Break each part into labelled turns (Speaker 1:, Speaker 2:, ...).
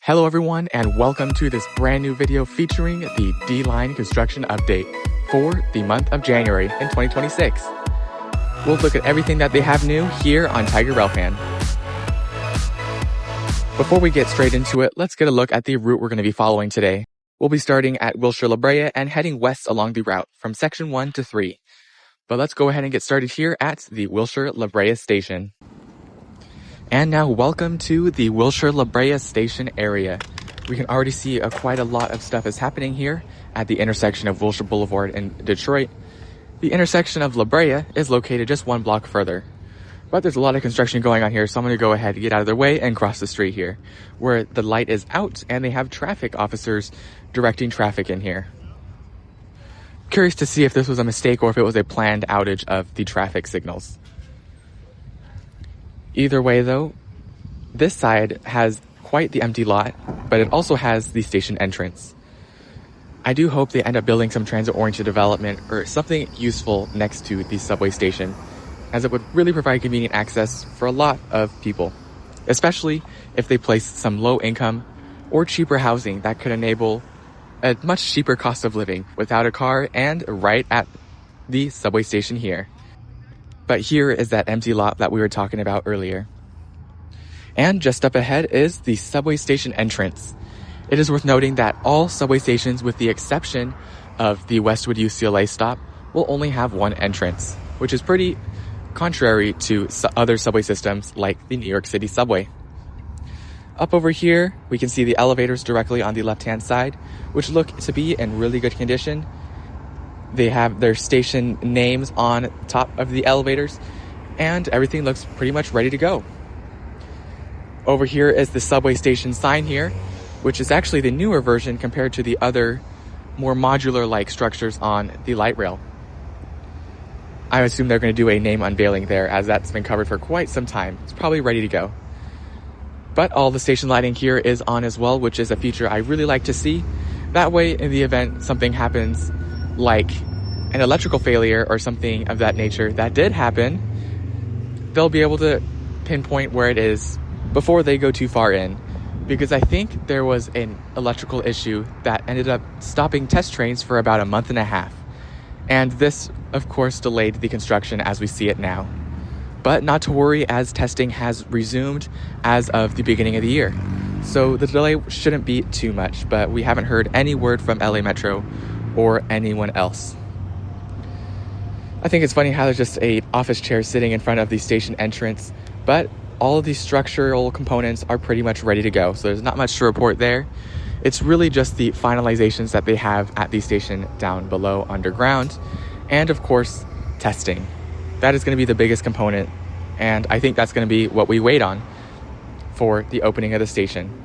Speaker 1: Hello everyone, and welcome to this brand new video featuring the D-Line construction update for the month of January in 2026. We'll look at everything that they have new here on Tiger Railfan. Before we get straight into it, let's get a look at the route we're going to be following today. We'll be starting at Wilshire La Brea and heading west along the route from section 1 to 3. But let's go ahead and get started here at the Wilshire La Brea station. And now welcome to the Wilshire La Brea station area. We can already see quite a lot of stuff is happening here at the intersection of Wilshire Boulevard and Detroit. The intersection of La Brea is located just one block further. But there's a lot of construction going on here, so I'm going to go ahead and get out of their way and cross the street here, where the light is out and they have traffic officers directing traffic in here. Curious to see if this was a mistake or if it was a planned outage of the traffic signals. Either way though, this side has quite the empty lot, but it also has the station entrance. I do hope they end up building some transit-oriented development or something useful next to the subway station, as it would really provide convenient access for a lot of people, especially if they place some low-income or cheaper housing that could enable a much cheaper cost of living without a car and right at the subway station here. But here is that empty lot that we were talking about earlier. And just up ahead is the subway station entrance. It is worth noting that all subway stations, with the exception of the Westwood UCLA stop, will only have one entrance, which is pretty contrary to other subway systems like the New York City subway. Up over here, we can see the elevators directly on the left-hand side, which look to be in really good condition. They have their station names on top of the elevators, and everything looks pretty much ready to go. Over here is the subway station sign here, which is actually the newer version compared to the other more modular-like structures on the light rail. I assume they're going to do a name unveiling there, as that's been covered for quite some time. It's probably ready to go. But all the station lighting here is on as well, which is a feature I really like to see. That way, in the event something happens, like an electrical failure or something of that nature that did happen, they'll be able to pinpoint where it is before they go too far in. Because I think there was an electrical issue that ended up stopping test trains for about a month and a half. And this, of course, delayed the construction as we see it now. But not to worry, as testing has resumed as of the beginning of the year. So the delay shouldn't be too much, but we haven't heard any word from LA Metro or anyone else. I think it's funny how there's just a office chair sitting in front of the station entrance, but all of these structural components are pretty much ready to go, so there's not much to report there. It's really just the finalizations that they have at the station down below underground, and of course, testing. That is going to be the biggest component, and I think that's going to be what we wait on for the opening of the station.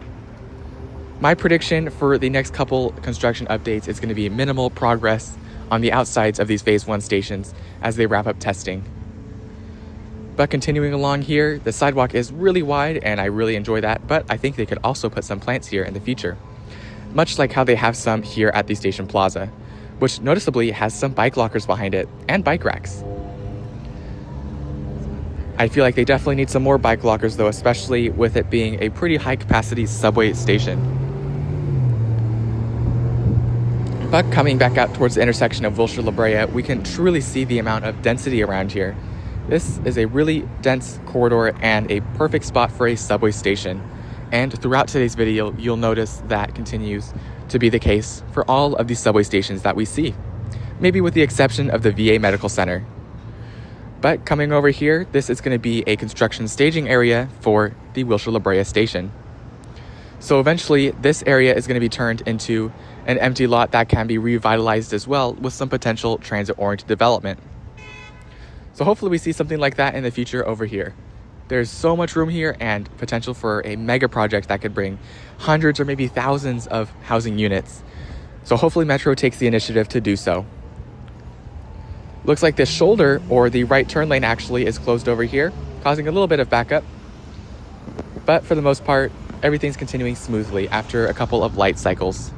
Speaker 1: My prediction for the next couple construction updates is going to be minimal progress on the outsides of these Phase 1 stations as they wrap up testing. But continuing along here, the sidewalk is really wide and I really enjoy that, but I think they could also put some plants here in the future, much like how they have some here at the station plaza, which noticeably has some bike lockers behind it and bike racks. I feel like they definitely need some more bike lockers though, especially with it being a pretty high capacity subway station. But coming back out towards the intersection of Wilshire La Brea, we can truly see the amount of density around here. This is a really dense corridor and a perfect spot for a subway station. And throughout today's video, you'll notice that continues to be the case for all of these subway stations that we see, maybe with the exception of the VA Medical Center. But coming over here, this is going to be a construction staging area for the Wilshire La Brea station. So eventually, this area is going to be turned into an empty lot that can be revitalized as well with some potential transit-oriented development. So hopefully we see something like that in the future over here. There's so much room here and potential for a mega project that could bring hundreds or maybe thousands of housing units. So hopefully Metro takes the initiative to do so. Looks like this shoulder, or the right turn lane actually, is closed over here, causing a little bit of backup. But for the most part, everything's continuing smoothly after a couple of light cycles.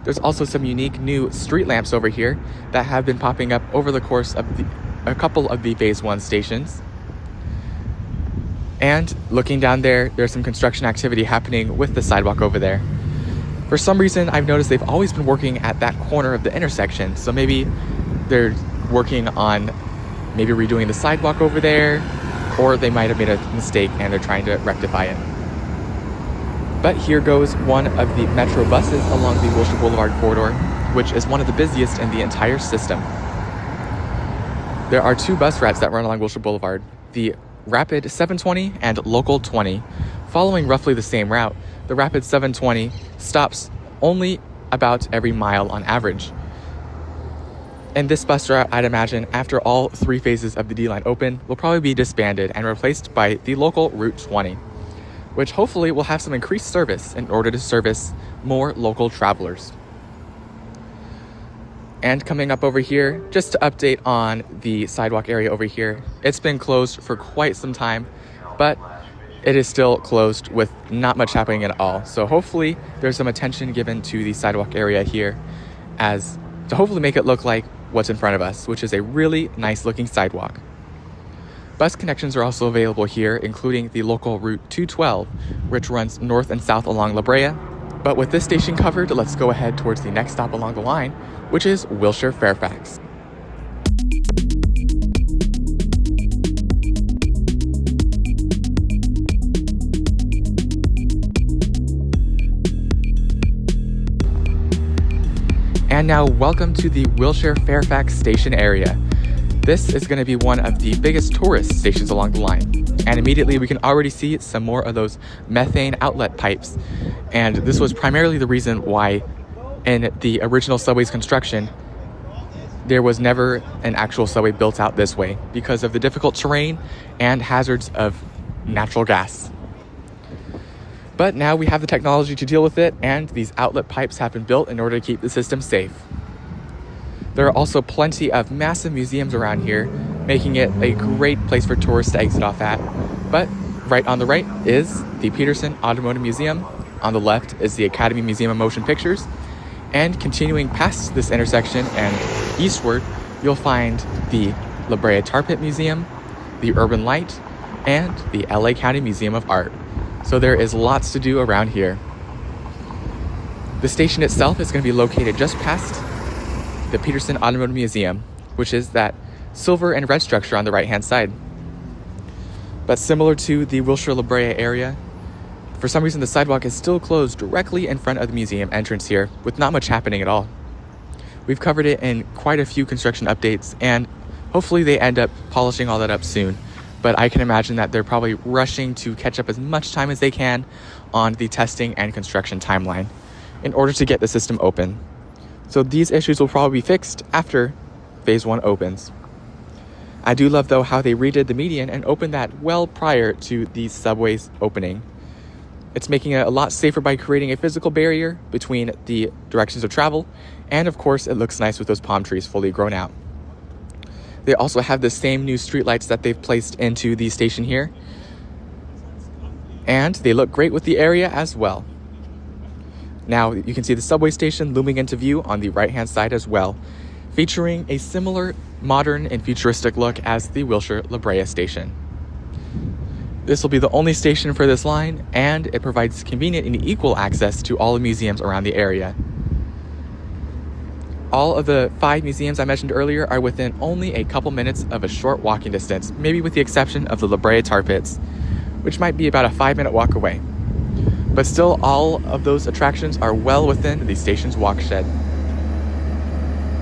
Speaker 1: There's also some unique new street lamps over here that have been popping up over the course of a couple of the Phase 1 stations. And looking down there, there's some construction activity happening with the sidewalk over there. For some reason, I've noticed they've always been working at that corner of the intersection. So maybe they're working on maybe redoing the sidewalk over there, or they might have made a mistake and they're trying to rectify it. But here goes one of the metro buses along the Wilshire Boulevard corridor, which is one of the busiest in the entire system. There are two bus routes that run along Wilshire Boulevard, the Rapid 720 and Local 20. Following roughly the same route, the Rapid 720 stops only about every mile on average. And this bus route, I'd imagine, after all three phases of the D line open, will probably be disbanded and replaced by the local Route 20, which hopefully will have some increased service in order to service more local travelers. And coming up over here, just to update on the sidewalk area over here, it's been closed for quite some time, but it is still closed with not much happening at all. So hopefully there's some attention given to the sidewalk area here as to hopefully make it look like what's in front of us, which is a really nice looking sidewalk. Bus connections are also available here, including the local Route 212, which runs north and south along La Brea. But with this station covered, let's go ahead towards the next stop along the line, which is Wilshire Fairfax. And now welcome to the Wilshire Fairfax station area. This is going to be one of the biggest tourist stations along the line. And immediately we can already see some more of those methane outlet pipes. And this was primarily the reason why in the original subway's construction, there was never an actual subway built out this way because of the difficult terrain and hazards of natural gas. But now we have the technology to deal with it, and these outlet pipes have been built in order to keep the system safe. There are also plenty of massive museums around here, making it a great place for tourists to exit off at. But right on the right is the Peterson Automotive Museum. On the left is the Academy Museum of Motion Pictures. And continuing past this intersection and eastward, you'll find the La Brea Tar Pit Museum, the Urban Light, and the LA County Museum of Art. So there is lots to do around here. The station itself is going to be located just past the Peterson Automotive Museum, which is that silver and red structure on the right-hand side. But similar to the Wilshire La Brea area, for some reason the sidewalk is still closed directly in front of the museum entrance here, with not much happening at all. We've covered it in quite a few construction updates, and hopefully they end up polishing all that up soon. But I can imagine that they're probably rushing to catch up as much time as they can on the testing and construction timeline in order to get the system open. So these issues will probably be fixed after Phase 1 opens. I do love, though, how they redid the median and opened that well prior to the subway's opening. It's making it a lot safer by creating a physical barrier between the directions of travel, and of course it looks nice with those palm trees fully grown out. They also have the same new streetlights that they've placed into the station here. And they look great with the area as well. Now you can see the subway station looming into view on the right-hand side as well, featuring a similar modern and futuristic look as the Wilshire La Brea station. This will be the only station for this line, and it provides convenient and equal access to all the museums around the area. All of the 5 museums I mentioned earlier are within only a couple minutes of a short walking distance, maybe with the exception of the La Brea Tar Pits, which might be about a 5-minute walk away. But still, all of those attractions are well within the station's walkshed.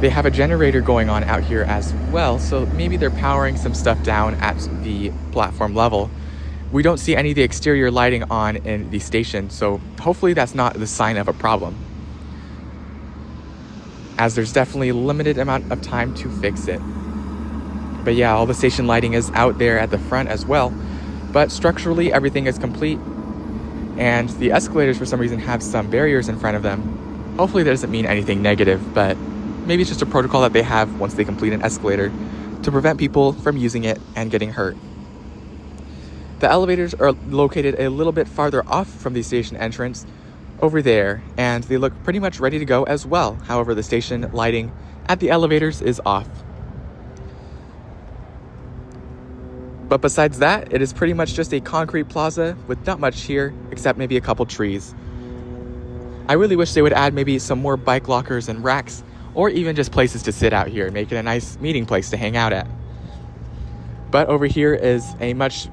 Speaker 1: They have a generator going on out here as well, so maybe they're powering some stuff down at the platform level. We don't see any of the exterior lighting on in the station, so hopefully that's not the sign of a problem, as there's definitely a limited amount of time to fix it. But yeah, all the station lighting is out there at the front as well, but structurally everything is complete, and the escalators for some reason have some barriers in front of them. Hopefully that doesn't mean anything negative, but maybe it's just a protocol that they have once they complete an escalator to prevent people from using it and getting hurt. The elevators are located a little bit farther off from the station entrance over there, and they look pretty much ready to go as well. However, the station lighting at the elevators is off. But besides that, it is pretty much just a concrete plaza with not much here except maybe a couple trees. I really wish they would add maybe some more bike lockers and racks, or even just places to sit out here, make it a nice meeting place to hang out at. But over here is a much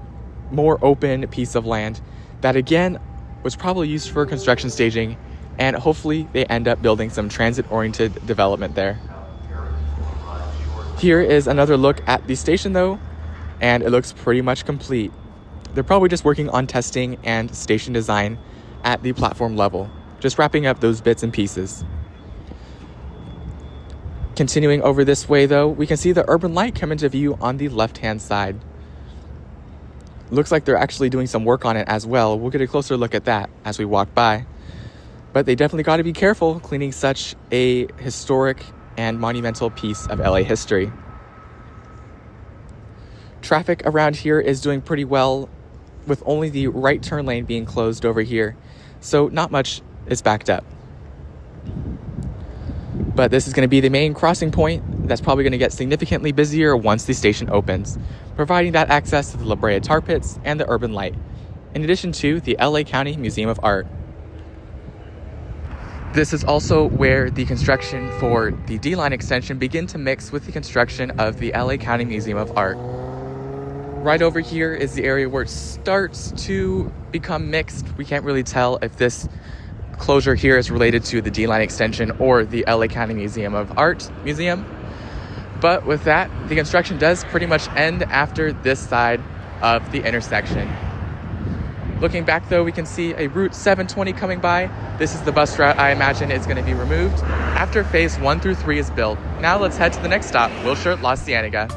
Speaker 1: more open piece of land that again was probably used for construction staging, and hopefully they end up building some transit-oriented development there. Here is another look at the station though, and it looks pretty much complete. They're probably just working on testing and station design at the platform level, just wrapping up those bits and pieces. Continuing over this way though, we can see the urban light come into view on the left-hand side. Looks like they're actually doing some work on it as well. We'll get a closer look at that as we walk by. But they definitely got to be careful cleaning such a historic and monumental piece of LA history. Traffic around here is doing pretty well, with only the right turn lane being closed over here, so not much is backed up. But this is going to be the main crossing point that's probably going to get significantly busier once the station opens, providing that access to the La Brea tar pits and the urban light, in addition to the LA County Museum of Art. This is also where the construction for the D-line extension begin to mix with the construction of the LA County Museum of Art. Right over here is the area where it starts to become mixed. We can't really tell if this closure here is related to the D-line extension or the LA County Museum of Art museum. But with that, the construction does pretty much end after this side of the intersection. Looking back though, we can see a Route 720 coming by. This is the bus route I imagine is going to be removed after phase 1 through 3 is built. Now let's head to the next stop, Wilshire La Cienega.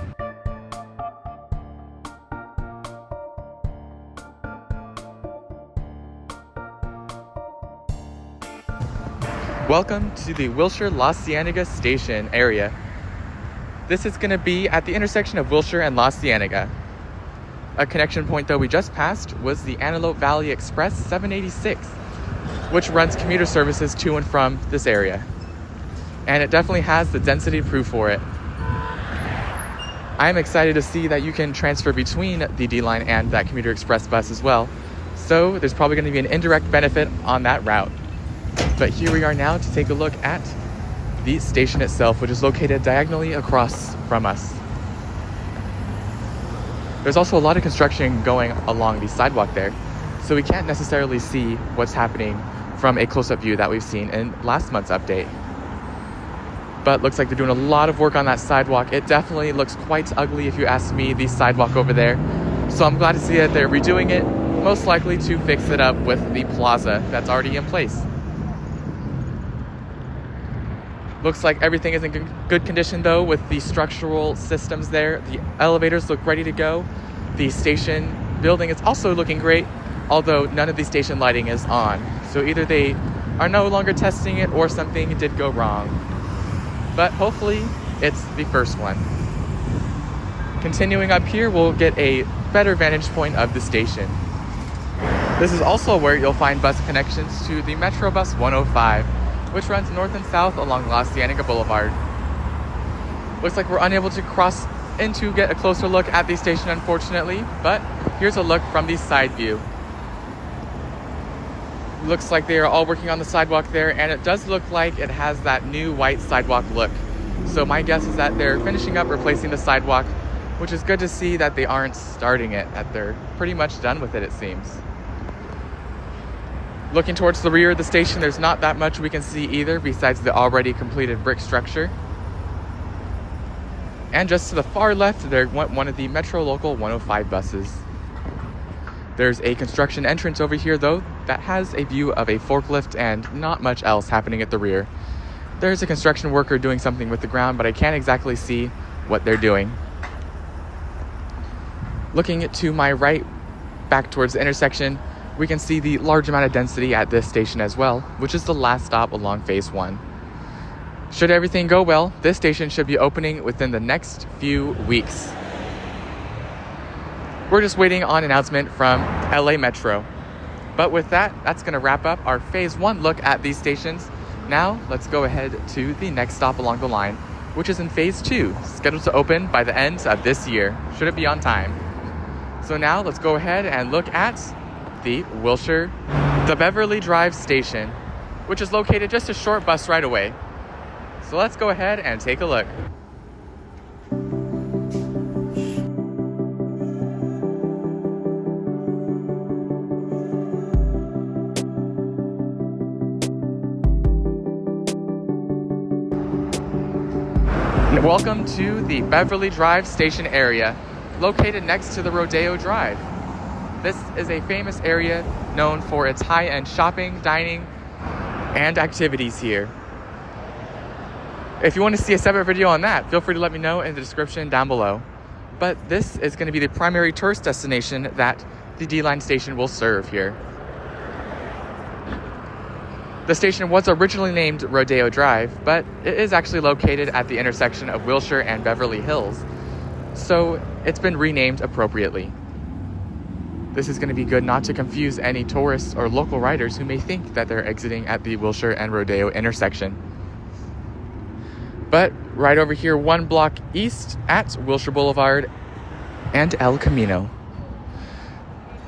Speaker 1: Welcome to the Wilshire La Cienega station area. This is going to be at the intersection of Wilshire and La Cienega. A connection point though we just passed was the Antelope Valley Express 786, which runs commuter services to and from this area. And it definitely has the density proof for it. I am excited to see that you can transfer between the D-line and that commuter express bus as well. So there's probably going to be an indirect benefit on that route. But here we are now to take a look at the station itself, which is located diagonally across from us. There's also a lot of construction going along the sidewalk there, so we can't necessarily see what's happening from a close-up view that we've seen in last month's update. But looks like they're doing a lot of work on that sidewalk. It definitely looks quite ugly if you ask me, the sidewalk over there. So I'm glad to see that they're redoing it, most likely to fix it up with the plaza that's already in place. Looks like everything is in good condition though with the structural systems there. The elevators look ready to go. The station building is also looking great, although none of the station lighting is on. So either they are no longer testing it or something did go wrong. But hopefully it's the first one. Continuing up here, we'll get a better vantage point of the station. This is also where you'll find bus connections to the Metro Bus 105. Which runs north and south along La Cienega Boulevard. Looks like we're unable to cross in to get a closer look at the station, unfortunately, but here's a look from the side view. Looks like they are all working on the sidewalk there, and it does look like it has that new white sidewalk look. So my guess is that they're finishing up replacing the sidewalk, which is good to see that they aren't starting it, that they're pretty much done with it, it seems. Looking towards the rear of the station, there's not that much we can see either besides the already completed brick structure. And just to the far left, there went one of the Metro Local 105 buses. There's a construction entrance over here though that has a view of a forklift and not much else happening at the rear. There's a construction worker doing something with the ground, but I can't exactly see what they're doing. Looking to my right, back towards the intersection, we can see the large amount of density at this station as well, which is the last stop along phase 1. Should everything go well, this station should be opening within the next few weeks. We're just waiting on announcement from LA Metro. But with that, that's going to wrap up our phase 1 look at these stations. Now, let's go ahead to the next stop along the line, which is in phase 2, scheduled to open by the end of this year, should it be on time. So now let's go ahead and look at the Beverly Drive station, which is located just a short bus ride away. So let's go ahead and take a look. Welcome to the Beverly Drive station area, located next to the Rodeo Drive. This is a famous area known for its high-end shopping, dining, and activities here. If you want to see a separate video on that, feel free to let me know in the description down below. But this is going to be the primary tourist destination that the D-Line station will serve here. The station was originally named Rodeo Drive, but it is actually located at the intersection of Wilshire and Beverly Hills, so it's been renamed appropriately. This is going to be good not to confuse any tourists or local riders who may think that they're exiting at the Wilshire and Rodeo intersection. But right over here, one block east at Wilshire Boulevard and El Camino.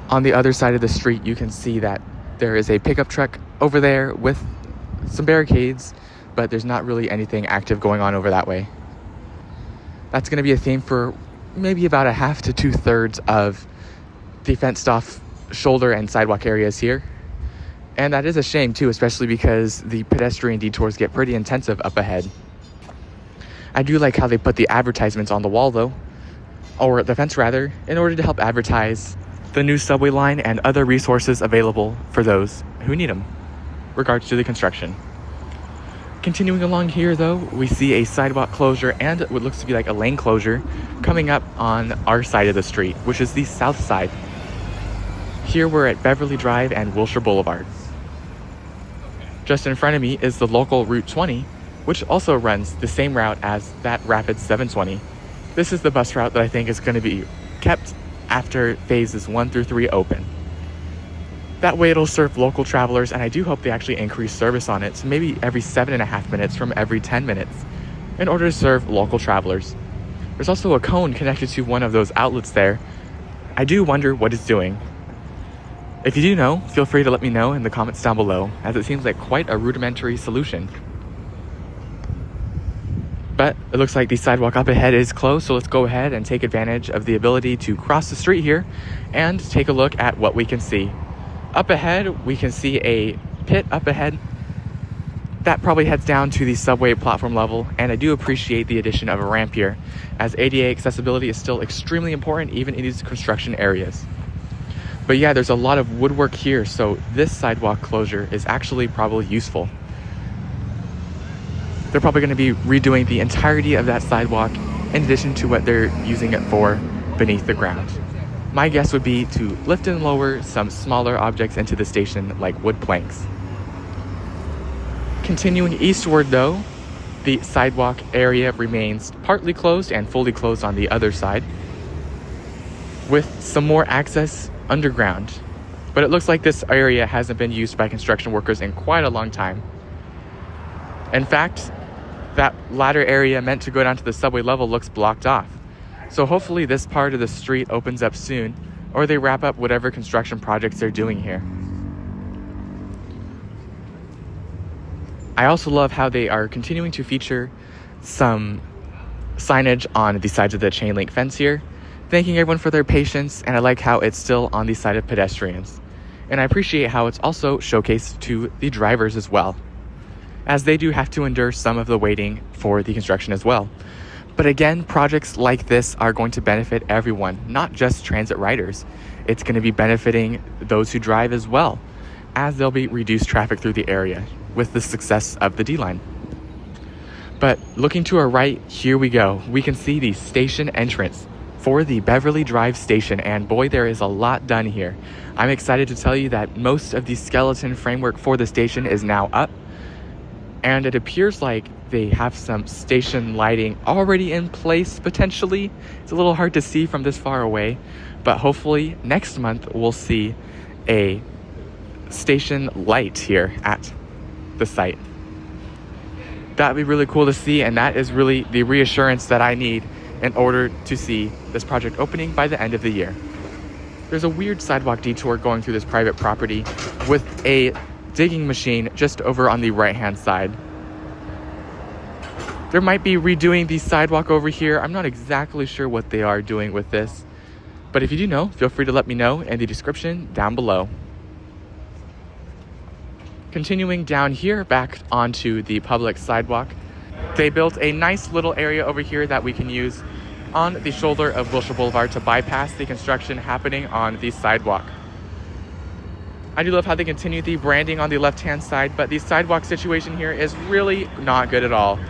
Speaker 1: On the other side of the street, you can see that there is a pickup truck over there with some barricades, but there's not really anything active going on over that way. That's going to be a theme for maybe about a half to 2/3 of the fenced off shoulder and sidewalk areas here. And that is a shame too, especially because the pedestrian detours get pretty intensive up ahead. I do like how they put the advertisements on the wall though, or the fence rather, in order to help advertise the new subway line and other resources available for those who need them, regards to the construction. Continuing along here though, we see a sidewalk closure and what looks to be like a lane closure coming up on our side of the street, which is the south side. Here we're at Beverly Drive and Wilshire Boulevard. Just in front of me is the local Route 20, which also runs the same route as that Rapid 720. This is the bus route that I think is going to be kept after phases 1 through 3 open. That way it'll serve local travelers, and I do hope they actually increase service on it, so maybe every 7.5 minutes from every 10 minutes in order to serve local travelers. There's also a cone connected to one of those outlets there. I do wonder what it's doing. If you do know, feel free to let me know in the comments down below, as it seems like quite a rudimentary solution. But it looks like the sidewalk up ahead is closed, so let's go ahead and take advantage of the ability to cross the street here and take a look at what we can see. Up ahead, we can see a pit up ahead. That probably heads down to the subway platform level, and I do appreciate the addition of a ramp here, as ADA accessibility is still extremely important even in these construction areas. But yeah, there's a lot of woodwork here, so this sidewalk closure is actually probably useful. They're probably going to be redoing the entirety of that sidewalk in addition to what they're using it for beneath the ground. My guess would be to lift and lower some smaller objects into the station like wood planks. Continuing eastward though, the sidewalk area remains partly closed and fully closed on the other side, with some more access underground. But it looks like this area hasn't been used by construction workers in quite a long time. In fact, that ladder area meant to go down to the subway level looks blocked off. So hopefully this part of the street opens up soon, or they wrap up whatever construction projects they're doing here. I also love how they are continuing to feature some signage on the sides of the chain link fence here, thanking everyone for their patience, and I like how it's still on the side of pedestrians. And I appreciate how it's also showcased to the drivers as well, as they do have to endure some of the waiting for the construction as well. But again, projects like this are going to benefit everyone, not just transit riders. It's going to be benefiting those who drive as well, as there'll be reduced traffic through the area with the success of the D-Line. But looking to our right, here we go. We can see the station entrance for the Beverly Drive station, and boy, there is a lot done here. I'm excited to tell you that most of the skeleton framework for the station is now up, and it appears like they have some station lighting already in place potentially. It's a little hard to see from this far away, but hopefully next month we'll see a station light here at the site. That'd be really cool to see, and that is really the reassurance that I need in order to see this project opening by the end of the year. There's a weird sidewalk detour going through this private property with a digging machine just over on the right-hand side. There might be redoing the sidewalk over here. I'm not exactly sure what they are doing with this. But if you do know, feel free to let me know in the description down below. Continuing down here back onto the public sidewalk, they built a nice little area over here that we can use on the shoulder of Wilshire Boulevard to bypass the construction happening on the sidewalk. I do love how they continue the branding on the left-hand side, but the sidewalk situation here is really not good at all.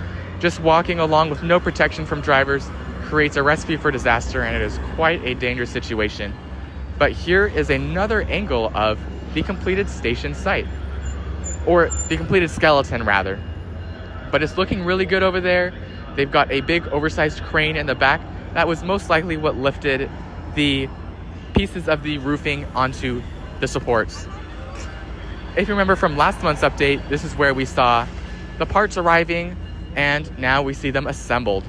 Speaker 1: Just walking along with no protection from drivers creates a recipe for disaster, and it is quite a dangerous situation. But here is another angle of the completed station site, or the completed skeleton rather. But it's looking really good over there. They've got a big oversized crane in the back. That was most likely what lifted the pieces of the roofing onto the supports. If you remember from last month's update, this is where we saw the parts arriving, and now we see them assembled.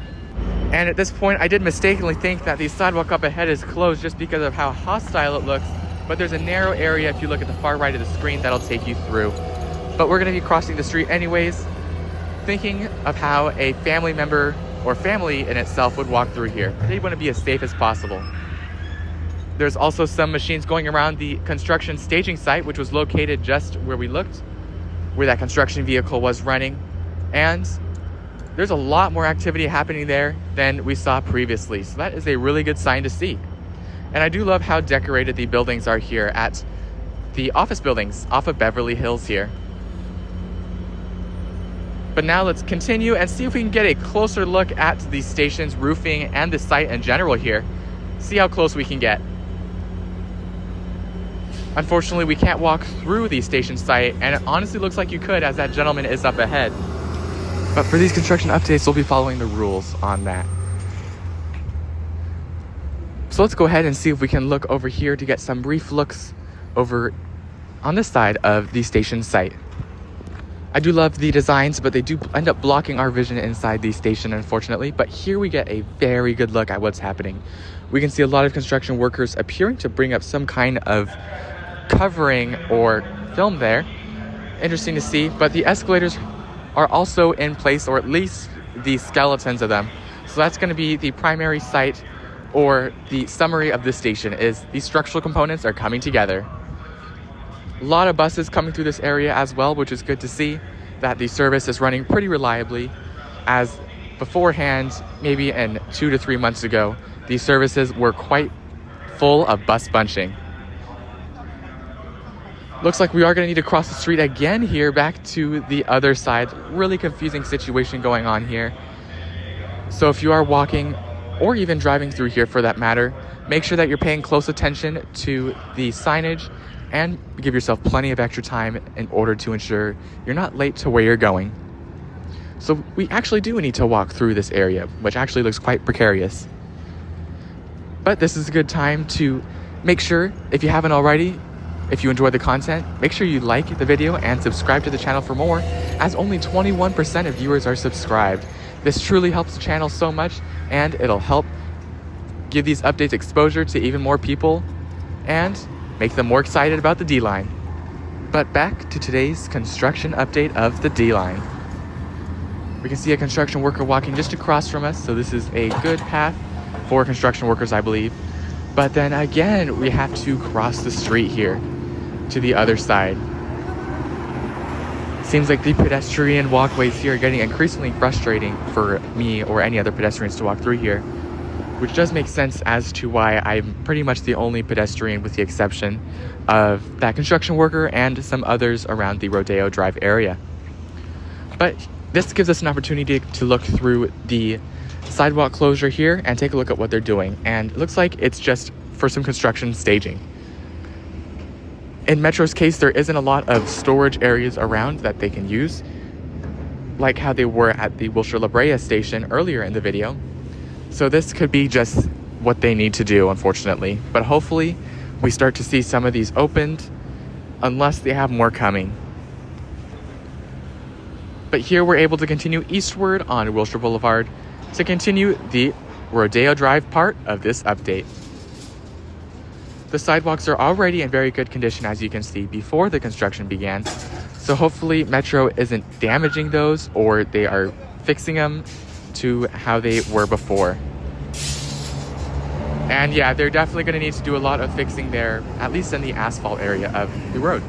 Speaker 1: And at this point, I did mistakenly think that the sidewalk up ahead is closed just because of how hostile it looks, but there's a narrow area if you look at the far right of the screen that'll take you through. But we're gonna be crossing the street anyways, thinking of how a family member or family in itself would walk through here. They want to be as safe as possible. There's also some machines going around the construction staging site, which was located just where we looked, where that construction vehicle was running. And there's a lot more activity happening there than we saw previously. So that is a really good sign to see. And I do love how decorated the buildings are here at the office buildings off of Beverly Hills here. But now let's continue and see if we can get a closer look at the station's roofing and the site in general here. See how close we can get. Unfortunately, we can't walk through the station site, and it honestly looks like you could, as that gentleman is up ahead. But for these construction updates, we'll be following the rules on that. So let's go ahead and see if we can look over here to get some brief looks over on this side of the station site. I do love the designs, but they do end up blocking our vision inside the station, unfortunately. But here we get a very good look at what's happening. We can see a lot of construction workers appearing to bring up some kind of covering or film there. Interesting to see, but the escalators are also in place, or at least the skeletons of them. So that's going to be the primary site, or the summary of this station is the structural components are coming together. A lot of buses coming through this area as well, which is good to see that the service is running pretty reliably, as beforehand, maybe in 2 to 3 months ago, these services were quite full of bus bunching. Looks like we are going to need to cross the street again here back to the other side. Really confusing situation going on here. So if you are walking or even driving through here for that matter, make sure that you're paying close attention to the signage and give yourself plenty of extra time in order to ensure you're not late to where you're going. So we actually do need to walk through this area, which actually looks quite precarious. But this is a good time to make sure, if you haven't already, if you enjoy the content, make sure you like the video and subscribe to the channel for more, as only 21% of viewers are subscribed. This truly helps the channel so much, and it'll help give these updates exposure to even more people and make them more excited about the D-line. But back to today's construction update of the D-line. We can see a construction worker walking just across from us, so this is a good path for construction workers, I believe. But then again, we have to cross the street here to the other side. Seems like the pedestrian walkways here are getting increasingly frustrating for me or any other pedestrians to walk through here, which does make sense as to why I'm pretty much the only pedestrian, with the exception of that construction worker and some others around the Rodeo Drive area. But this gives us an opportunity to look through the sidewalk closure here and take a look at what they're doing. And it looks like it's just for some construction staging. In Metro's case, there isn't a lot of storage areas around that they can use, like how they were at the Wilshire La Brea station earlier in the video. So this could be just what they need to do, unfortunately. But hopefully we start to see some of these opened, unless they have more coming. But here we're able to continue eastward on Wilshire Boulevard to continue the Rodeo Drive part of this update. The sidewalks are already in very good condition, as you can see, before the construction began. So hopefully Metro isn't damaging those, or they are fixing them to how they were before. And yeah, they're definitely going to need to do a lot of fixing there, at least in the asphalt area of the road.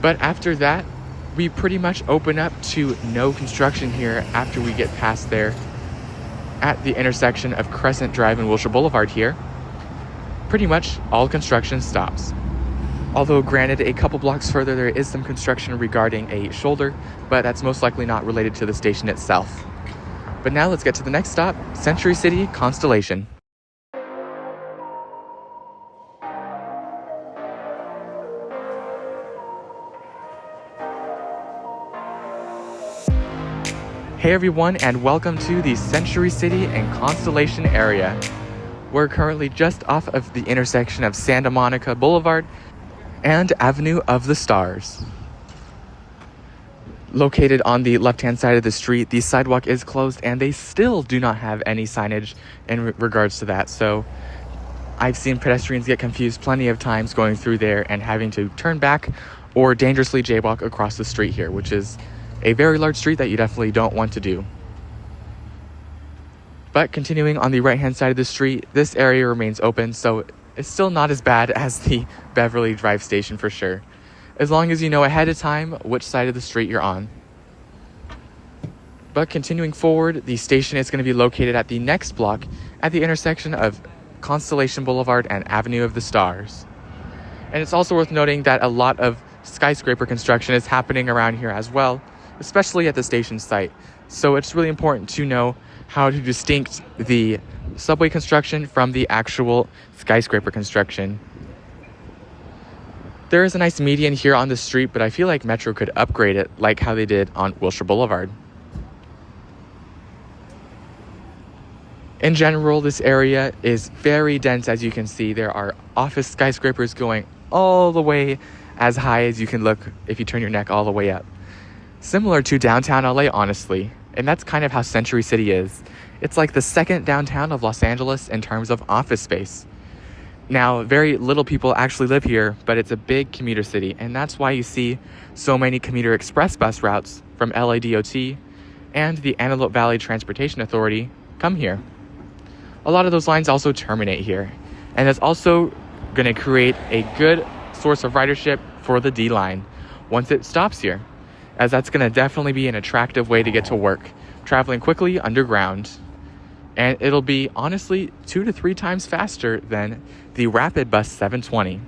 Speaker 1: But after that, we pretty much open up to no construction here after we get past there at the intersection of Crescent Drive and Wilshire Boulevard here. Pretty much all construction stops. Although granted, a couple blocks further there is some construction regarding a shoulder, but that's most likely not related to the station itself. But now let's get to the next stop, Century City Constellation. Hey everyone, and welcome to the Century City and Constellation area. We're currently just off of the intersection of Santa Monica Boulevard and Avenue of the Stars. Located on the left-hand side of the street, the sidewalk is closed and they still do not have any signage in regards to that. So I've seen pedestrians get confused plenty of times going through there and having to turn back or dangerously jaywalk across the street here, which is a very large street that you definitely don't want to do. But continuing on the right-hand side of the street, this area remains open, so it's still not as bad as the Beverly Drive station for sure, as long as you know ahead of time which side of the street you're on. But continuing forward, the station is going to be located at the next block at the intersection of Constellation Boulevard and Avenue of the Stars. And it's also worth noting that a lot of skyscraper construction is happening around here as well, especially at the station site. So it's really important to know how to distinct the subway construction from the actual skyscraper construction. There is a nice median here on the street, but I feel like Metro could upgrade it like how they did on Wilshire Boulevard. In general, this area is very dense, as you can see. There are office skyscrapers going all the way as high as you can look if you turn your neck all the way up. Similar to downtown LA, honestly. And that's kind of how Century City is. It's like the second downtown of Los Angeles in terms of office space. Now, very little people actually live here, but it's a big commuter city, and that's why you see so many commuter express bus routes from LADOT and the Antelope Valley Transportation Authority come here. A lot of those lines also terminate here, and it's also going to create a good source of ridership for the D line once it stops here, as that's going to definitely be an attractive way to get to work, traveling quickly underground. And it'll be honestly 2 to 3 times faster than the Rapid Bus 720.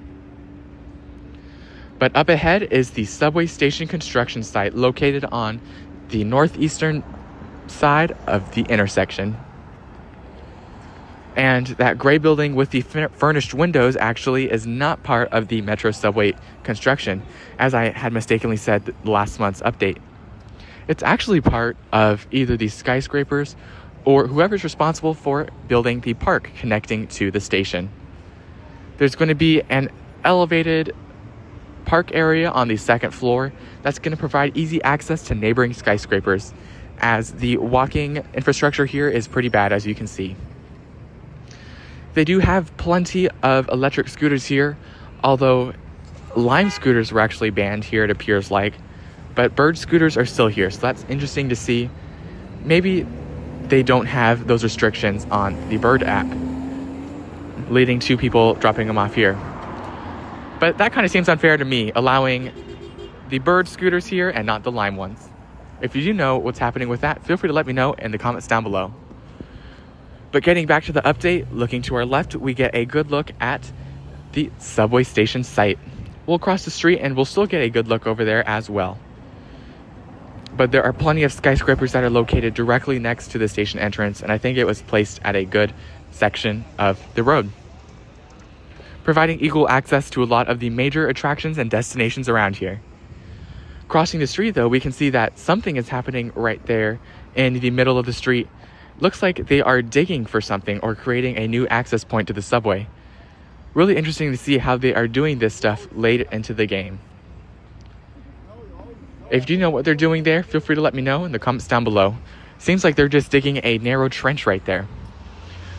Speaker 1: But up ahead is the subway station construction site located on the northeastern side of the intersection. And that gray building with the furnished windows actually is not part of the Metro subway construction, as I had mistakenly said last month's update. It's actually part of either the skyscrapers or whoever's responsible for building the park connecting to the station. There's going to be an elevated park area on the second floor that's going to provide easy access to neighboring skyscrapers, as the walking infrastructure here is pretty bad, as you can see. They do have plenty of electric scooters here, although Lime scooters were actually banned here, it appears like, but Bird scooters are still here, so that's interesting to see. Maybe they don't have those restrictions on the Bird app, leading to people dropping them off here. But that kind of seems unfair to me, allowing the Bird scooters here and not the Lime ones. If you do know what's happening with that, feel free to let me know in the comments down below. But getting back to the update, looking to our left, we get a good look at the subway station site. We'll cross the street and we'll still get a good look over there as well. But there are plenty of skyscrapers that are located directly next to the station entrance, and I think it was placed at a good section of the road, providing equal access to a lot of the major attractions and destinations around here. Crossing the street, though, we can see that something is happening right there in the middle of the street. Looks like they are digging for something or creating a new access point to the subway. Really interesting to see how they are doing this stuff late into the game. If you know what they're doing there, feel free to let me know in the comments down below. Seems like they're just digging a narrow trench right there.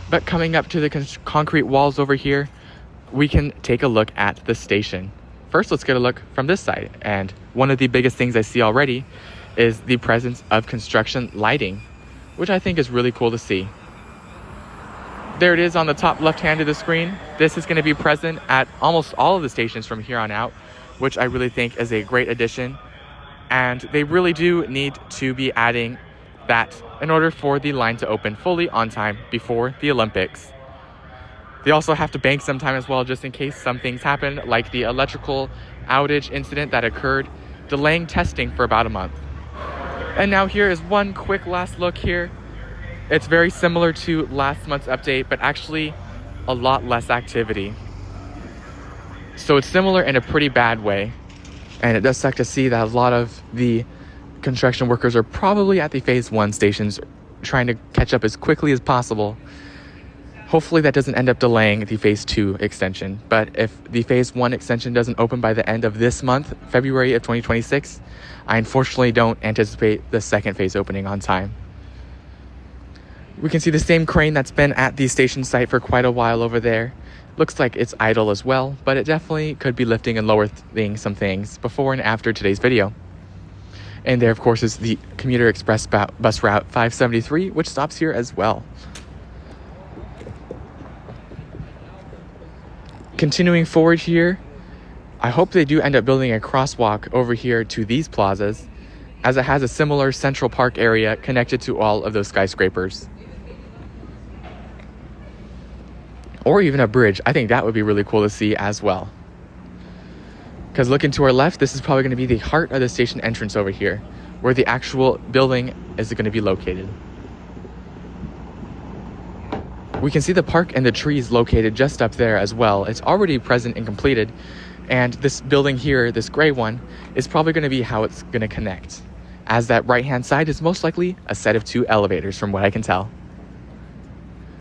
Speaker 1: But coming up to the concrete walls over here, we can take a look at the station. First, let's get a look from this side. And one of the biggest things I see already is the presence of construction lighting, which I think is really cool to see. There it is on the top left hand of the screen. This is going to be present at almost all of the stations from here on out, which I really think is a great addition. And they really do need to be adding that in order for the line to open fully on time before the Olympics. They also have to bank some time as well, just in case some things happen, like the electrical outage incident that occurred, delaying testing for about a month. And now here is one quick last look here. It's very similar to last month's update, but actually a lot less activity. So it's similar in a pretty bad way. And it does suck to see that a lot of the construction workers are probably at the phase 1 stations trying to catch up as quickly as possible. Hopefully that doesn't end up delaying the phase 2 extension. But if the phase 1 extension doesn't open by the end of this month, February of 2026, I unfortunately don't anticipate the second phase opening on time. We can see the same crane that's been at the station site for quite a while over there. Looks like it's idle as well, but it definitely could be lifting and lowering some things before and after today's video. And there, of course, is the commuter express bus route 573, which stops here as well. Continuing forward here, I hope they do end up building a crosswalk over here to these plazas, as it has a similar central park area connected to all of those skyscrapers. Or even a bridge. I think that would be really cool to see as well. Because looking to our left, this is probably going to be the heart of the station entrance over here, where the actual building is going to be located. We can see the park and the trees located just up there as well. It's already present and completed. And this building here, this gray one, is probably going to be how it's going to connect, as that right-hand side is most likely a set of 2 elevators from what I can tell.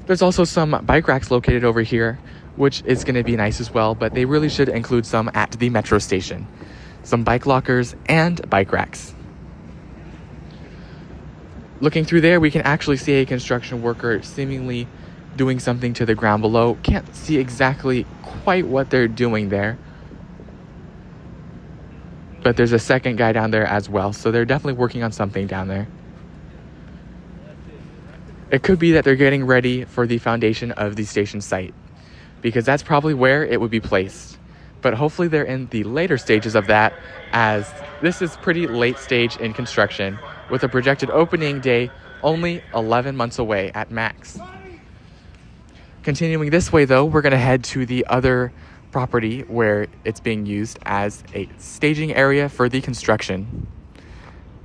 Speaker 1: There's also some bike racks located over here, which is going to be nice as well, but they really should include some at the metro station. Some bike lockers and bike racks. Looking through there, we can actually see a construction worker seemingly doing something to the ground below. Can't see exactly quite what they're doing there. But there's a second guy down there as well, so they're definitely working on something down there. It could be that they're getting ready for the foundation of the station site, because that's probably where it would be placed. But hopefully they're in the later stages of that, as this is pretty late stage in construction, with a projected opening day only 11 months away at max. Continuing this way though, we're going to head to the other property where it's being used as a staging area for the construction.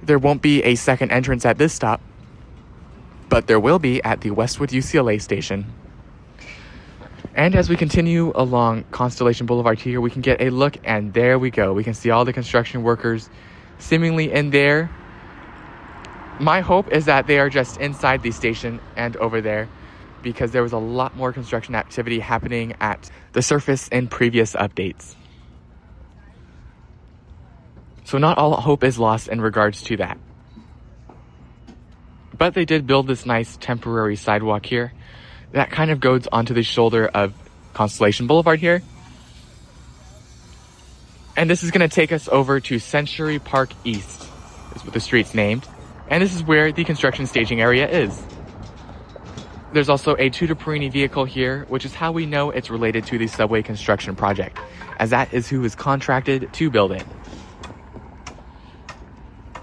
Speaker 1: There won't be a second entrance at this stop, but there will be at the Westwood UCLA station. And as we continue along Constellation Boulevard here, we can get a look, and there we go. We can see all the construction workers seemingly in there. My hope is that they are just inside the station and over there, because there was a lot more construction activity happening at the surface in previous updates. So not all hope is lost in regards to that. But they did build this nice temporary sidewalk here that kind of goes onto the shoulder of Constellation Boulevard here. And this is going to take us over to Century Park East, is what the street's named. And this is where the construction staging area is. There's also a Tutor Perini vehicle here, which is how we know it's related to the subway construction project, as that is who is contracted to build it.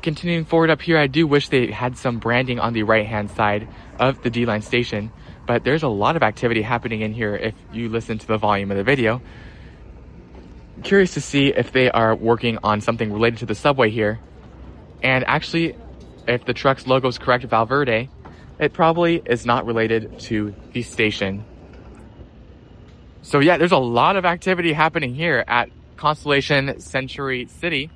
Speaker 1: Continuing forward up here, I do wish they had some branding on the right-hand side of the D-Line station, but there's a lot of activity happening in here if you listen to the volume of the video. Curious to see if they are working on something related to the subway here. And actually, if the truck's logo is correct, Valverde, it probably is not related to the station. So yeah, there's a lot of activity happening here at Constellation Century City,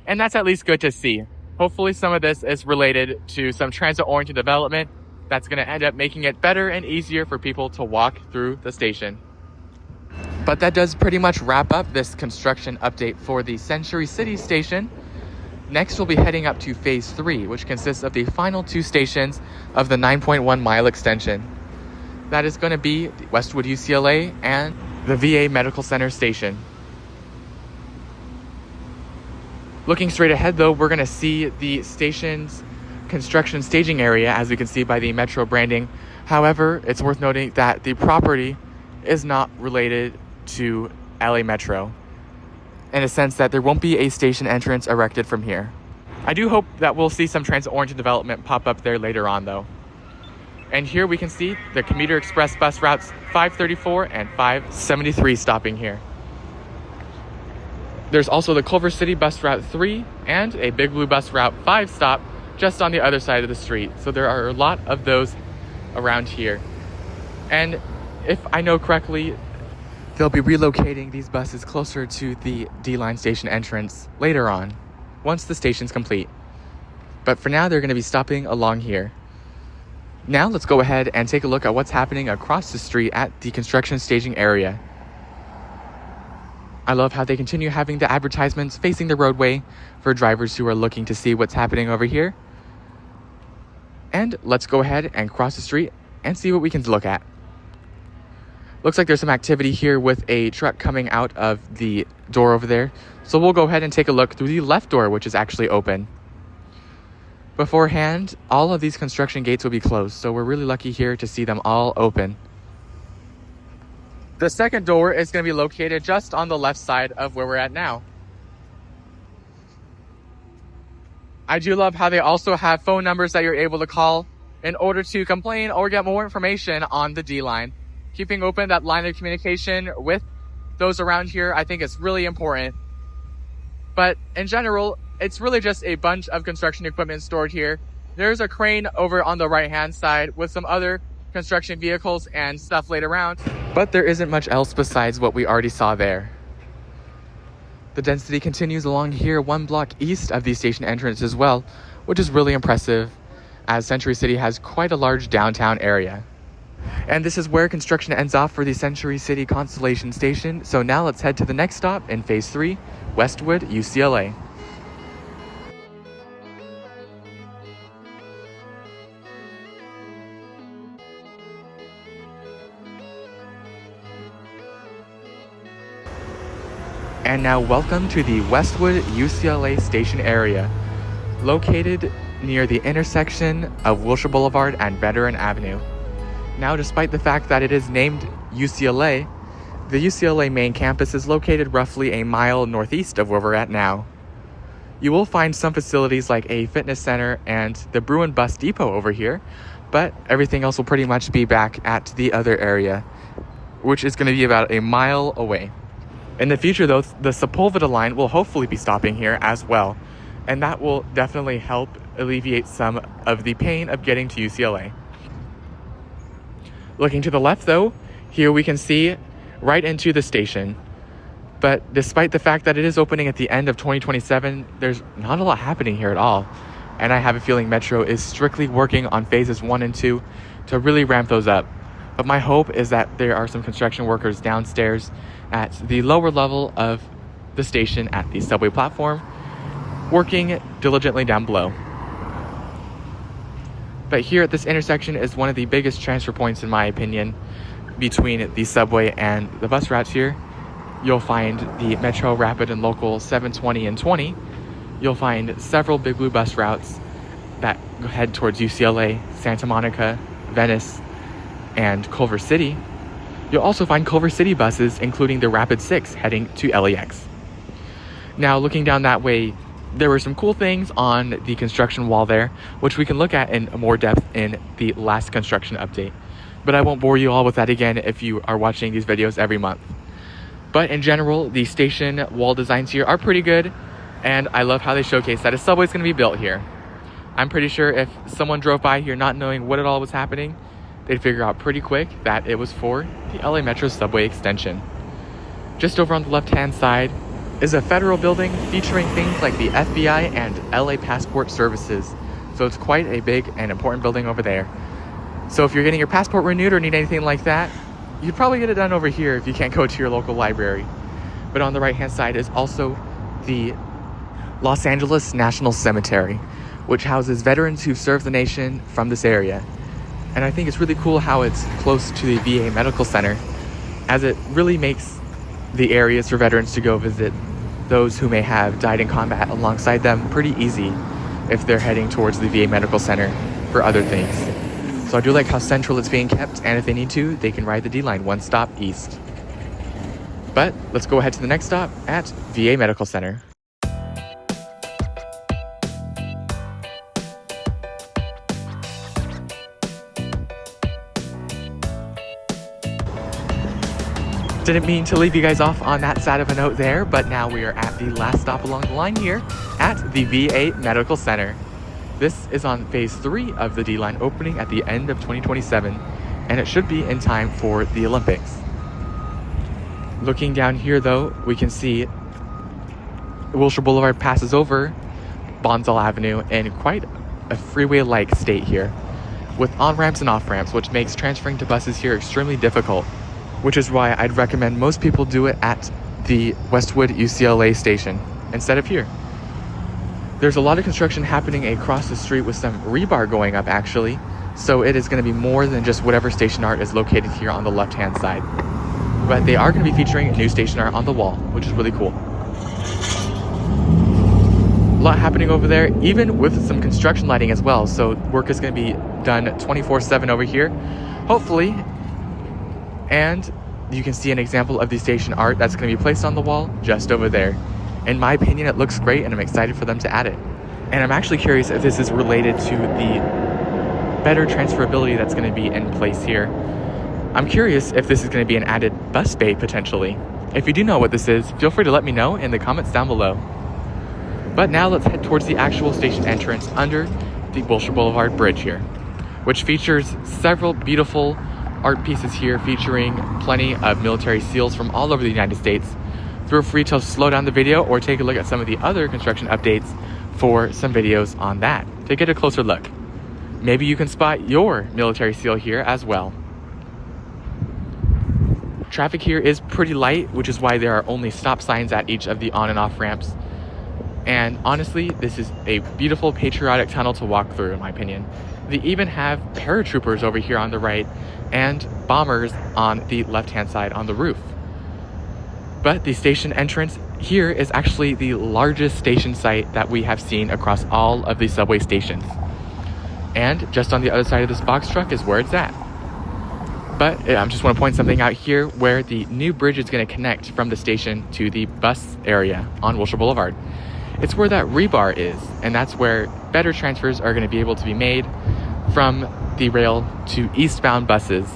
Speaker 1: and that's at least good to see. Hopefully some of this is related to some transit-oriented development that's going to end up making it better and easier for people to walk through the station. But that does pretty much wrap up this construction update for the Century City station. Next, we'll be heading up to Phase 3, which consists of the final 2 stations of the 9.1 mile extension. That is going to be Westwood UCLA and the VA Medical Center station. Looking straight ahead though, we're going to see the station's construction staging area, as we can see by the Metro branding. However, it's worth noting that the property is not related to LA Metro, in a sense that there won't be a station entrance erected from here. I do hope that we'll see some transit oriented development pop up there later on though. And here we can see the commuter express bus routes 534 and 573 stopping here. There's also the Culver City bus route 3 and a Big Blue bus route 5 stop just on the other side of the street. So there are a lot of those around here. And if I know correctly, they'll be relocating these buses closer to the D-Line station entrance later on, once the station's complete. But for now, they're going to be stopping along here. Now let's go ahead and take a look at what's happening across the street at the construction staging area. I love how they continue having the advertisements facing the roadway for drivers who are looking to see what's happening over here. And let's go ahead and cross the street and see what we can look at. Looks like there's some activity here with a truck coming out of the door over there. So we'll go ahead and take a look through the left door, which is actually open. Beforehand, all of these construction gates will be closed, so we're really lucky here to see them all open. The second door is going to be located just on the left side of where we're at now. I do love how they also have phone numbers that you're able to call in order to complain or get more information on the D-Line. Keeping open that line of communication with those around here, I think is really important. But in general, it's really just a bunch of construction equipment stored here. There's a crane over on the right-hand side with some other construction vehicles and stuff laid around. But there isn't much else besides what we already saw there. The density continues along here 1 block east of the station entrance as well, which is really impressive, as Century City has quite a large downtown area. And this is where construction ends off for the Century City Constellation Station. So now let's head to the next stop in Phase 3, Westwood UCLA. And now welcome to the Westwood UCLA station area, located near the intersection of Wilshire Boulevard and Veteran Avenue. Now, despite the fact that it is named UCLA, the UCLA main campus is located roughly a mile northeast of where we're at now. You will find some facilities like a fitness center and the Bruin Bus Depot over here, but everything else will pretty much be back at the other area, which is going to be about a mile away. In the future, though, the Sepulveda line will hopefully be stopping here as well, and that will definitely help alleviate some of the pain of getting to UCLA. Looking to the left, though, here we can see right into the station. But despite the fact that it is opening at the end of 2027, there's not a lot happening here at all. And I have a feeling Metro is strictly working on phases 1 and 2 to really ramp those up. But my hope is that there are some construction workers downstairs at the lower level of the station at the subway platform, working diligently down below. But here at this intersection is one of the biggest transfer points, in my opinion, between the subway and the bus routes here. You'll find the Metro Rapid and Local 720 and 20. You'll find several Big Blue bus routes that head towards UCLA, Santa Monica, Venice, and Culver City. You'll also find Culver City buses, including the Rapid 6, heading to LAX. Now, looking down that way, there were some cool things on the construction wall there, which we can look at in more depth in the last construction update. But I won't bore you all with that again if you are watching these videos every month. But in general, the station wall designs here are pretty good, and I love how they showcase that a subway is going to be built here. I'm pretty sure if someone drove by here not knowing what at all was happening, they'd figure out pretty quick that it was for the LA Metro subway extension. Just over on the left-hand side is a federal building featuring things like the FBI and LA Passport Services. So it's quite a big and important building over there. So if you're getting your passport renewed or need anything like that, you'd probably get it done over here if you can't go to your local library. But on the right-hand side is also the Los Angeles National Cemetery, which houses veterans who served the nation from this area. And I think it's really cool how it's close to the VA Medical Center, as it really makes the areas for veterans to go visit those who may have died in combat alongside them pretty easy if they're heading towards the VA Medical Center for other things. So I do like how central it's being kept, and if they need to, they can ride the D line one stop east. But let's go ahead to the next stop at VA Medical Center. Didn't mean to leave you guys off on that sad of a note there, but now we are at the last stop along the line here at the VA Medical Center. This is on phase 3 of the D-line opening at the end of 2027, and it should be in time for the Olympics. Looking down here though, we can see Wilshire Boulevard passes over Bonsall Avenue in quite a freeway-like state here, with on-ramps and off-ramps, which makes transferring to buses here extremely difficult, which is why I'd recommend most people do it at the Westwood UCLA station instead of here. There's a lot of construction happening across the street with some rebar going up actually, so it is going to be more than just whatever station art is located here on the left-hand side. But they are going to be featuring new station art on the wall, which is really cool. A lot happening over there, even with some construction lighting as well, so work is going to be done 24/7 over here, hopefully. And you can see an example of the station art that's going to be placed on the wall just over there. In my opinion, it looks great, and I'm excited for them to add it. And I'm actually curious if this is related to the better transferability that's going to be in place here. I'm curious if this is going to be an added bus bay potentially. If you do know what this is, feel free to let me know in the comments down below. But now let's head towards the actual station entrance under the Wilshire Boulevard Bridge here, which features several beautiful art pieces here featuring plenty of military seals from all over the United States. Feel free to slow down the video or take a look at some of the other construction updates for some videos on that to get a closer look. Maybe you can spot your military seal here as well. Traffic here is pretty light, which is why there are only stop signs at each of the on and off ramps. And honestly, this is a beautiful patriotic tunnel to walk through in my opinion. They even have paratroopers over here on the right and bombers on the left-hand side on the roof. But the station entrance here is actually the largest station site that we have seen across all of the subway stations. And just on the other side of this box truck is where it's at. But I just want to point something out here where the new bridge is going to connect from the station to the bus area on Wilshire Boulevard. It's where that rebar is, and that's where better transfers are going to be able to be made from the rail to eastbound buses.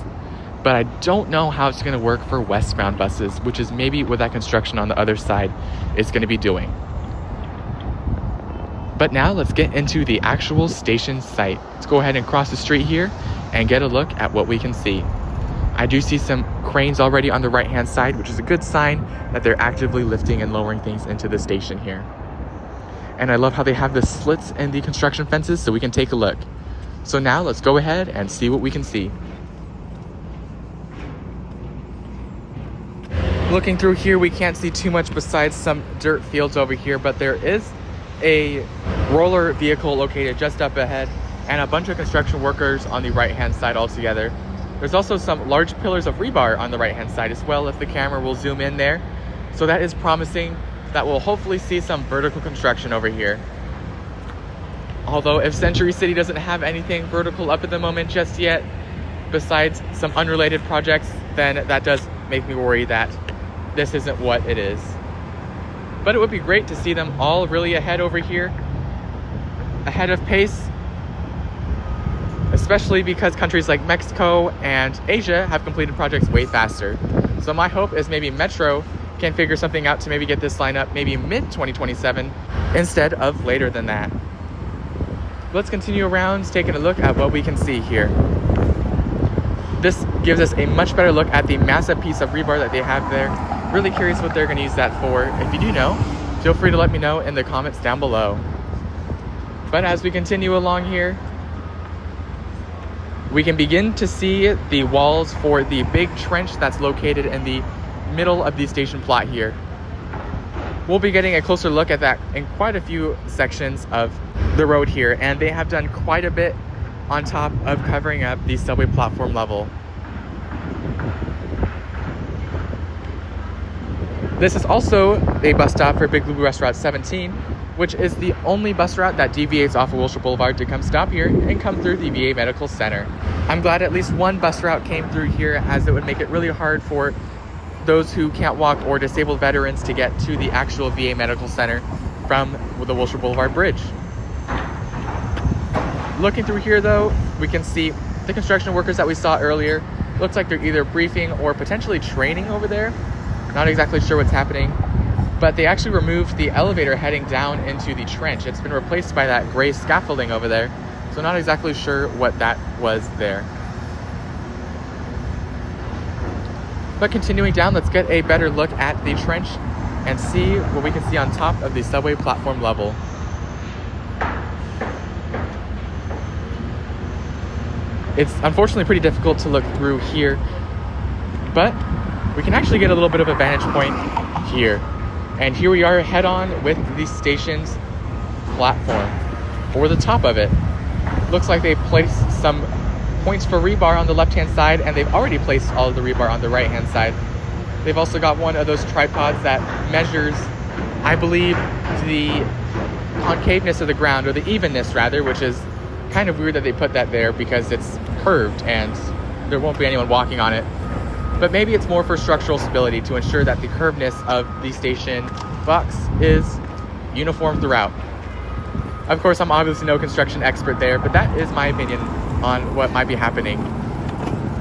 Speaker 1: But I don't know how it's going to work for westbound buses, which is maybe what that construction on the other side is going to be doing. But now let's get into the actual station site. Let's go ahead and cross the street here and get a look at what we can see. I do see some cranes already on the right-hand side, which is a good sign that they're actively lifting and lowering things into the station here. And I love how they have the slits in the construction fences so we can take a look. So now let's go ahead and see what we can see. Looking through here, we can't see too much besides some dirt fields over here, but there is a roller vehicle located just up ahead and a bunch of construction workers on the right-hand side altogether. There's also some large pillars of rebar on the right-hand side as well, if the camera will zoom in there. So that is promising that we'll hopefully see some vertical construction over here. Although if Century City doesn't have anything vertical up at the moment just yet, besides some unrelated projects, then that does make me worry that this isn't what it is. But it would be great to see them all really ahead over here, ahead of pace, especially because countries like Mexico and Asia have completed projects way faster. So my hope is maybe Metro can figure something out to maybe get this line up maybe mid-2027 instead of later than that. Let's continue around taking a look at what we can see here. This gives us a much better look at the massive piece of rebar that they have there. Really curious what they're going to use that for. If you do know, feel free to let me know in the comments down below. But as we continue along here, we can begin to see the walls for the big trench that's located in the middle of the station plot here. We'll be getting a closer look at that in quite a few sections of the road here, and they have done quite a bit on top of covering up the subway platform level. This is also a bus stop for Big Blue Bus Route 17, which is the only bus route that deviates off of Wilshire Boulevard to come stop here and come through the VA Medical Center. I'm glad at least one bus route came through here, as it would make it really hard for those who can't walk or disabled veterans to get to the actual VA Medical Center from the Wilshire Boulevard Bridge. Looking through here though, we can see the construction workers that we saw earlier. Looks like they're either briefing or potentially training over there. Not exactly sure what's happening, but they actually removed the elevator heading down into the trench. It's been replaced by that gray scaffolding over there, so not exactly sure what that was there. But continuing down, let's get a better look at the trench and see what we can see on top of the subway platform level. It's unfortunately pretty difficult to look through here, but we can actually get a little bit of a vantage point here. And here we are head on with the station's platform, or the top of it. Looks like they placed some points for rebar on the left-hand side, and they've already placed all of the rebar on the right-hand side. They've also got one of those tripods that measures, I believe, the concaveness of the ground, or the evenness rather, which is kind of weird that they put that there because it's curved and there won't be anyone walking on it. But maybe it's more for structural stability to ensure that the curvedness of the station box is uniform throughout. Of course, I'm obviously no construction expert there, but that is my opinion on what might be happening.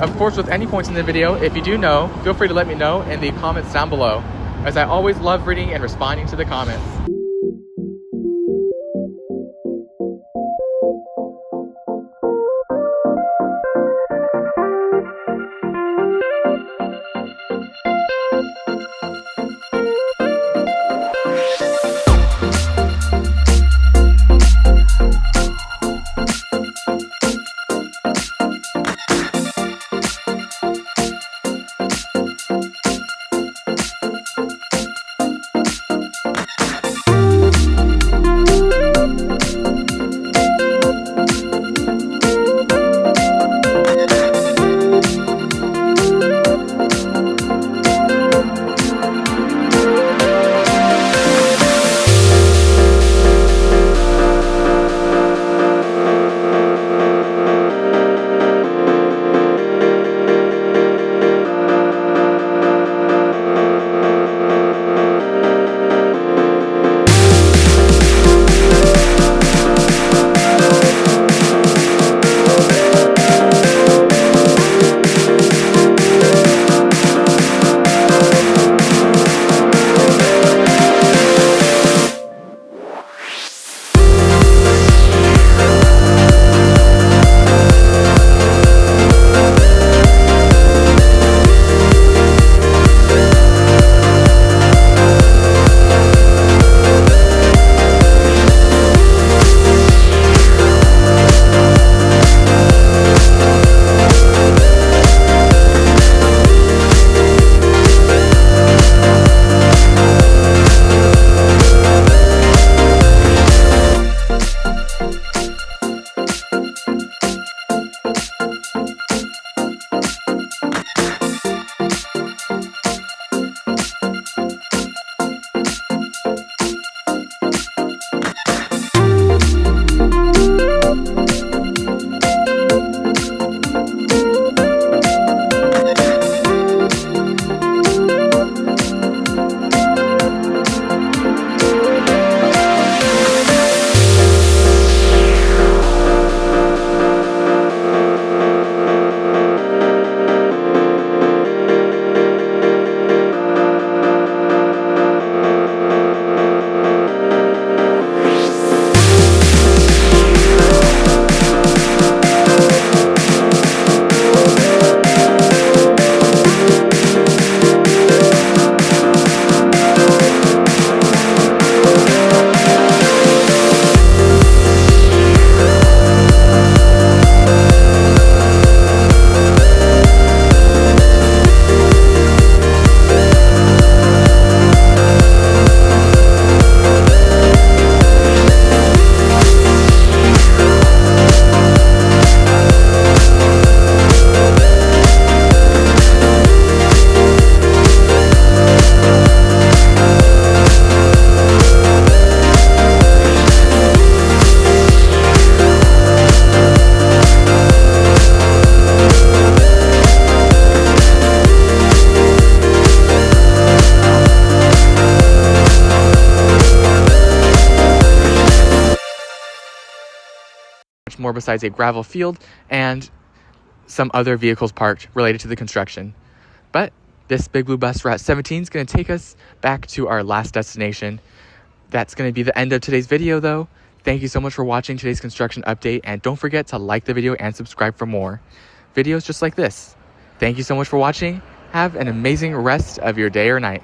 Speaker 1: Of course, with any points in the video, if you do know, feel free to let me know in the comments down below, as I always love reading and responding to the comments. more besides a gravel field and some other vehicles parked related to the construction. But this Big Blue Bus Route 17 is going to take us back to our last destination. That's going to be the end of today's video though. Thank you so much for watching today's construction update, and don't forget to like the video and subscribe for more videos just like this. Thank you so much for watching. Have an amazing rest of your day or night.